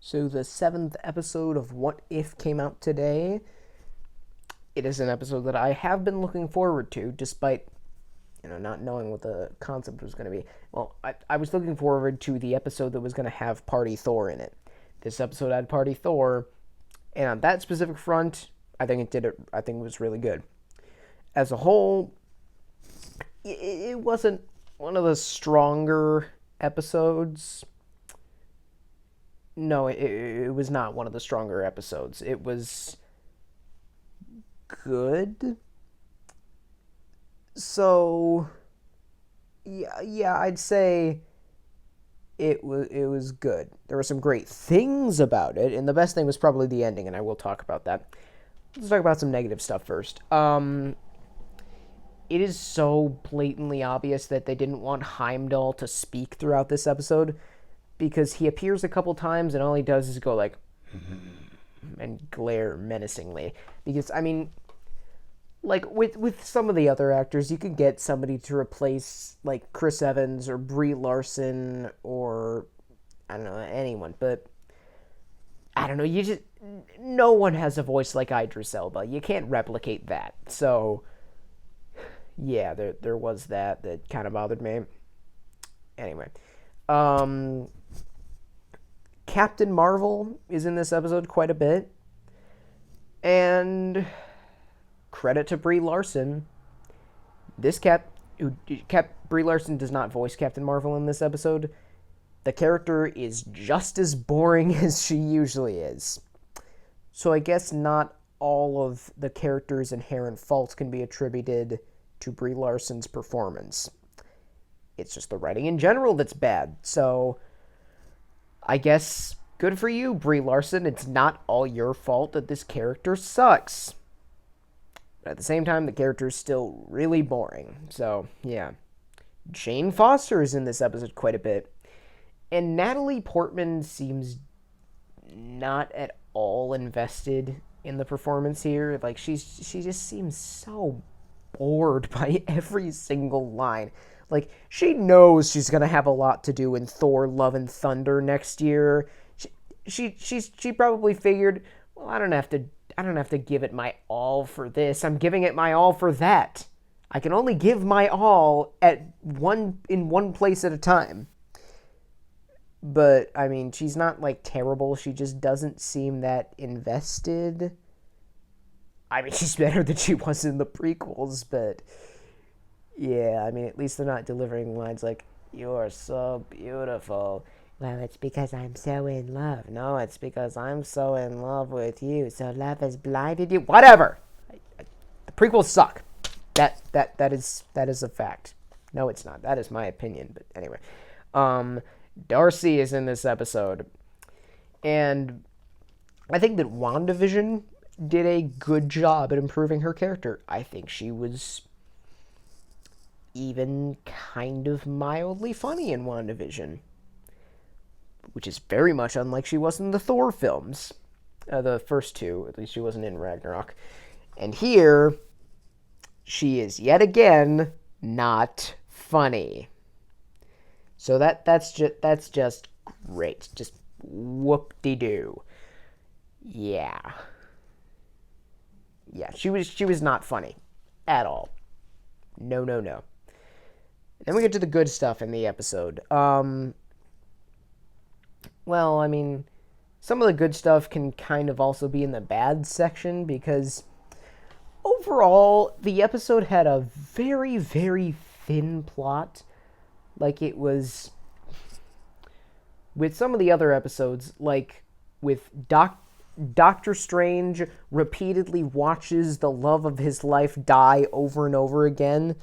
So the seventh episode of What If came out today. It is an episode that I have been looking forward to, despite not knowing what the concept was going to be. Well, I was looking forward to the episode that was going to have Party Thor in it. This episode had Party Thor, and on that specific front, I think it did it. I think it was really good. As a whole, it wasn't one of the stronger episodes. No, it was not one of the stronger episodes. It was good. So, yeah, I'd say it was good. There were some great things about it, and the best thing was probably the ending, and I will talk about that. Let's talk about some negative stuff first. It is so blatantly obvious that they didn't want Heimdall to speak throughout this episode because he appears a couple times and all he does is go like and glare menacingly. Because I mean, like with some of the other actors, you could get somebody to replace like Chris Evans or Brie Larson or I don't know anyone, but I don't know. You just no one has a voice like Idris Elba. You can't replicate that. So yeah, there was that kind of bothered me. Anyway, um, Captain Marvel is in this episode quite a bit, and credit to Brie Larson. This Brie Larson does not voice Captain Marvel in this episode. The character is just as boring as she usually is. So I guess not all of the character's inherent faults can be attributed to Brie Larson's performance. It's just the writing in general that's bad. So I guess good for you, Brie Larson. It's not all your fault that this character sucks. But at the same time, the character is still really boring. So, yeah. Jane Foster is in this episode quite a bit. And Natalie Portman seems not at all invested in the performance here. Like, she just seems so bored by every single line. Like, she knows she's gonna have a lot to do in Thor: Love and Thunder next year. She probably figured, well, I don't have to give it my all for this. I'm giving it my all for that. I can only give my all in one place at a time. But I mean, she's not like terrible. She just doesn't seem that invested. I mean, she's better than she was in the prequels, but yeah, I mean, at least they're not delivering lines like, "You're so beautiful." Well, it's because I'm so in love. No, it's because I'm so in love with you. So love has blinded you. Whatever. The prequels suck. That is a fact. No, it's not. That is my opinion. But anyway, Darcy is in this episode, and I think that WandaVision did a good job at improving her character. I think she was even kind of mildly funny in WandaVision, which is very much unlike she was in the Thor films. The first two, at least she wasn't in Ragnarok. And here, she is yet again not funny. So that's just great. Just whoop-de-doo. Yeah. Yeah, she was not funny at all. No. Then we get to the good stuff in the episode. Well, I mean, some of the good stuff can kind of also be in the bad section because overall, the episode had a very, very thin plot. Like it was with some of the other episodes, like with Doctor Strange repeatedly watches the love of his life die over and over again,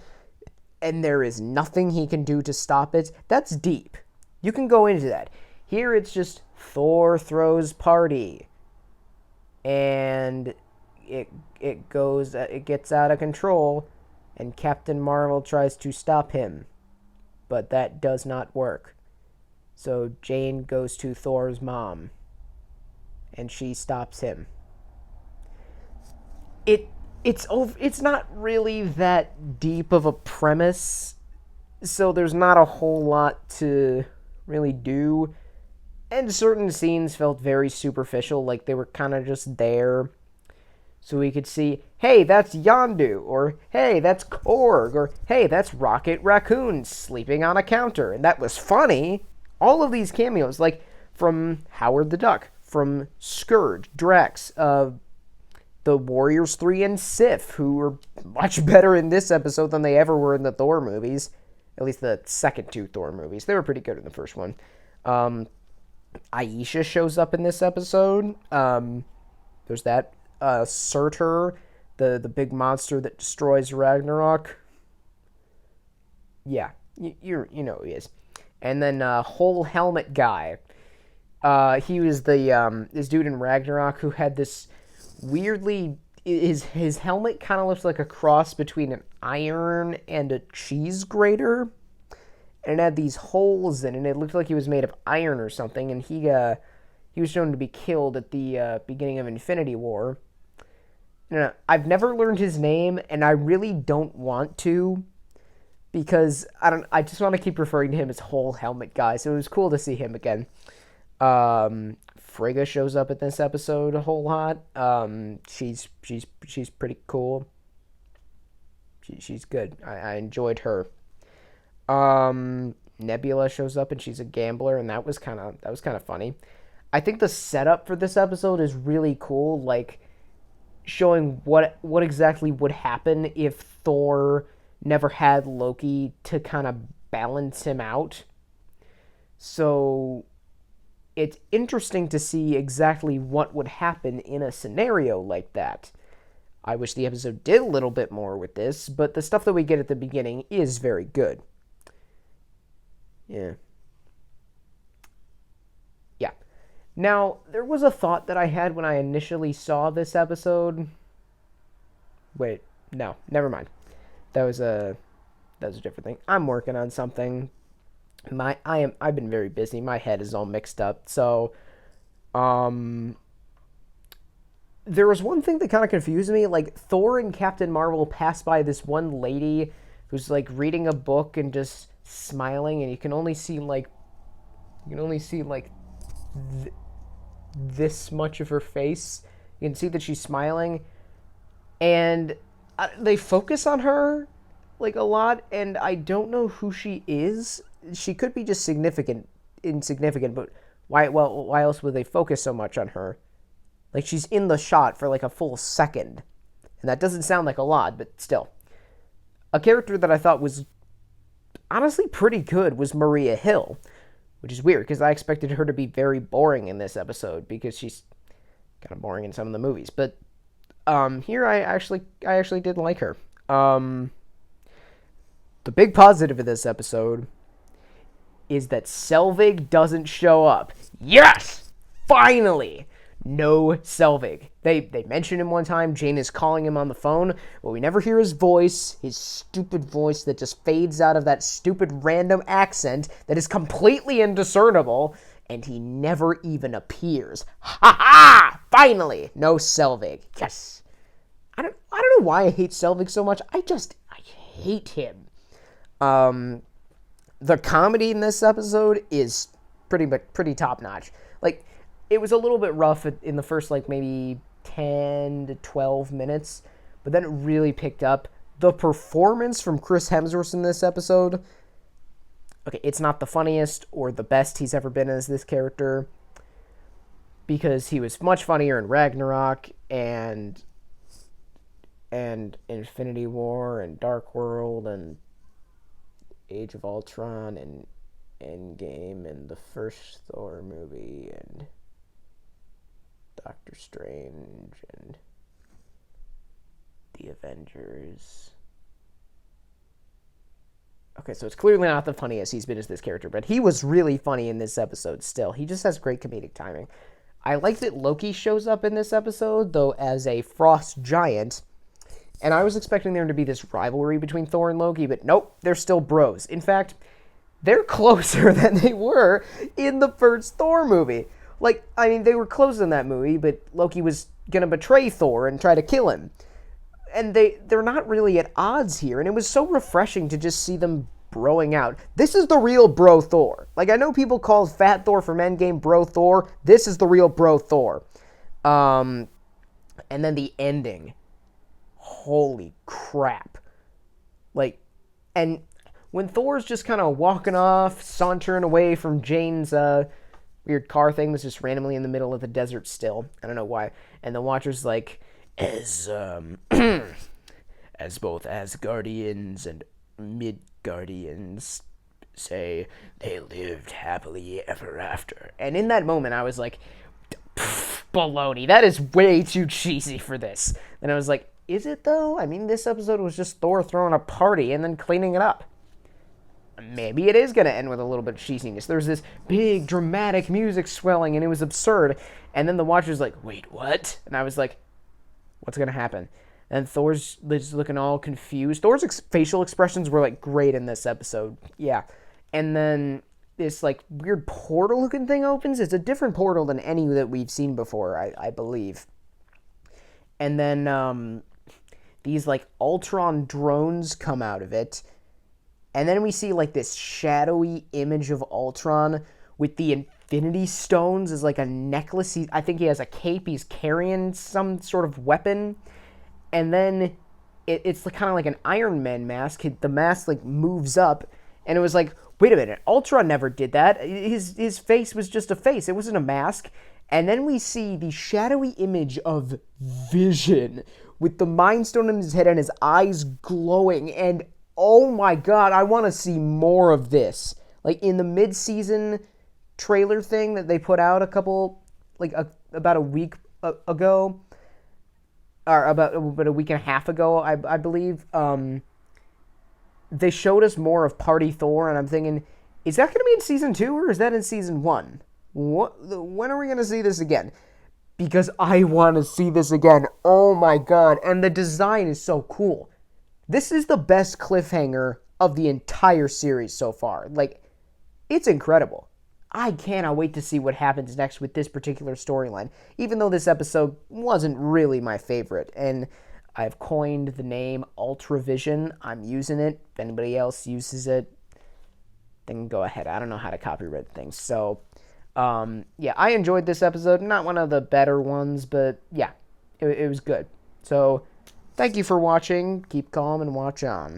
and there is nothing he can do to stop it. That's deep. You can go into that. Here it's just Thor throws party, and it gets out of control, and Captain Marvel tries to stop him, but that does not work. So Jane goes to Thor's mom, and she stops him. It's not really that deep of a premise, so there's not a whole lot to really do. And certain scenes felt very superficial, like they were kind of just there so we could see, hey, that's Yondu, or hey, that's Korg, or hey, that's Rocket Raccoon sleeping on a counter, and that was funny. All of these cameos, like from Howard the Duck, from Scourge, Drax, the Warriors 3 and Sif, who were much better in this episode than they ever were in the Thor movies. At least the second two Thor movies. They were pretty good in the first one. Aisha shows up in this episode. There's that. Surtur, the big monster that destroys Ragnarok. Yeah, you know who he is. And then Whole Helmet Guy. He was the this dude in Ragnarok who had this weirdly, his helmet kind of looks like a cross between an iron and a cheese grater, and it had these holes in it. It looked like he was made of iron or something, and he was shown to be killed at the beginning of Infinity War. I've never learned his name, and I really don't want to, because I just want to keep referring to him as Whole Helmet Guy. So it was cool to see him again. Frigga shows up in this episode a whole lot. She's pretty cool. She's good. I enjoyed her. Nebula shows up and she's a gambler, and that was kind of funny. I think the setup for this episode is really cool, like showing what exactly would happen if Thor never had Loki to kind of balance him out. So it's interesting to see exactly what would happen in a scenario like that. I wish the episode did a little bit more with this, but the stuff that we get at the beginning is very good. Yeah. Now, there was a thought that I had when I initially saw this episode. Wait, no, never mind. That was a different thing. I'm working on something. I've been very busy. My head is all mixed up. So, there was one thing that kind of confused me. Like, Thor and Captain Marvel pass by this one lady who's like reading a book and just smiling, and you can only see this much of her face. You can see that she's smiling, and they focus on her like a lot, and I don't know who she is. She could be just insignificant, but why else would they focus so much on her? Like, she's in the shot for like a full second, and that doesn't sound like a lot, but still. A character that I thought was honestly pretty good was Maria Hill, which is weird because I expected her to be very boring in this episode because she's kind of boring in some of the movies. But here I actually did like her. The big positive of this episode is that Selvig doesn't show up. Yes! Finally! No Selvig. They mention him one time. Jane is calling him on the phone, but we never hear his voice, his stupid voice that just fades out of that stupid random accent that is completely indiscernible, and he never even appears. Ha ha! Finally! No Selvig. Yes! I don't know why I hate Selvig so much. I hate him. The comedy in this episode is pretty top-notch. Like, it was a little bit rough in the first, like, maybe 10 to 12 minutes, but then it really picked up. The performance from Chris Hemsworth in this episode, okay, it's not the funniest or the best he's ever been as this character, because he was much funnier in Ragnarok and Infinity War and Dark World and Age of Ultron and Endgame and the first Thor movie and Doctor Strange and the Avengers. Okay, so it's clearly not the funniest he's been as this character, but he was really funny in this episode still. He just has great comedic timing. I like that Loki shows up in this episode, though, as a frost giant, and I was expecting there to be this rivalry between Thor and Loki, but nope, they're still bros. In fact, they're closer than they were in the first Thor movie. Like, I mean, they were close in that movie, but Loki was gonna betray Thor and try to kill him. And they're not really at odds here, and it was so refreshing to just see them broing out. This is the real bro Thor. Like, I know people call Fat Thor from Endgame bro Thor. This is the real bro Thor. And then the ending. Holy crap. Like, and when Thor's just kind of walking off, sauntering away from Jane's weird car thing that's just randomly in the middle of the desert still. I don't know why. And the Watcher's like, as both Asgardians and Midgardians say, they lived happily ever after. And in that moment, I was like, baloney. That is way too cheesy for this. And I was like, is it though? I mean, this episode was just Thor throwing a party and then cleaning it up. Maybe it is going to end with a little bit of cheesiness. There's this big dramatic music swelling and it was absurd. And then the Watcher's like, wait, what? And I was like, what's going to happen? And Thor's just looking all confused. Thor's facial expressions were like great in this episode. Yeah. And then this like weird portal looking thing opens. It's a different portal than any that we've seen before, I believe. And then these like Ultron drones come out of it. And then we see like this shadowy image of Ultron with the Infinity Stones as like a necklace. I think he has a cape. He's carrying some sort of weapon. And then it's kind of like an Iron Man mask. The mask like moves up. And it was like, wait a minute, Ultron never did that. His face was just a face. It wasn't a mask. And then we see the shadowy image of Vision with the Mind Stone in his head and his eyes glowing. And oh my god, I want to see more of this. Like in the mid-season trailer thing that they put out about a week ago, or about a week and a half ago, I believe, they showed us more of Party Thor, and I'm thinking, is that going to be in season 2 or is that in season 1? When are we going to see this again? Because I want to see this again. Oh my god, and the design is so cool. This is the best cliffhanger of the entire series so far. Like, it's incredible. I cannot wait to see what happens next with this particular storyline, even though this episode wasn't really my favorite. And I've coined the name Ultravision. I'm using it. If anybody else uses it, then go ahead. I don't know how to copyright things. So, yeah, I enjoyed this episode. Not one of the better ones, but yeah, it was good. So, thank you for watching. Keep calm and watch on.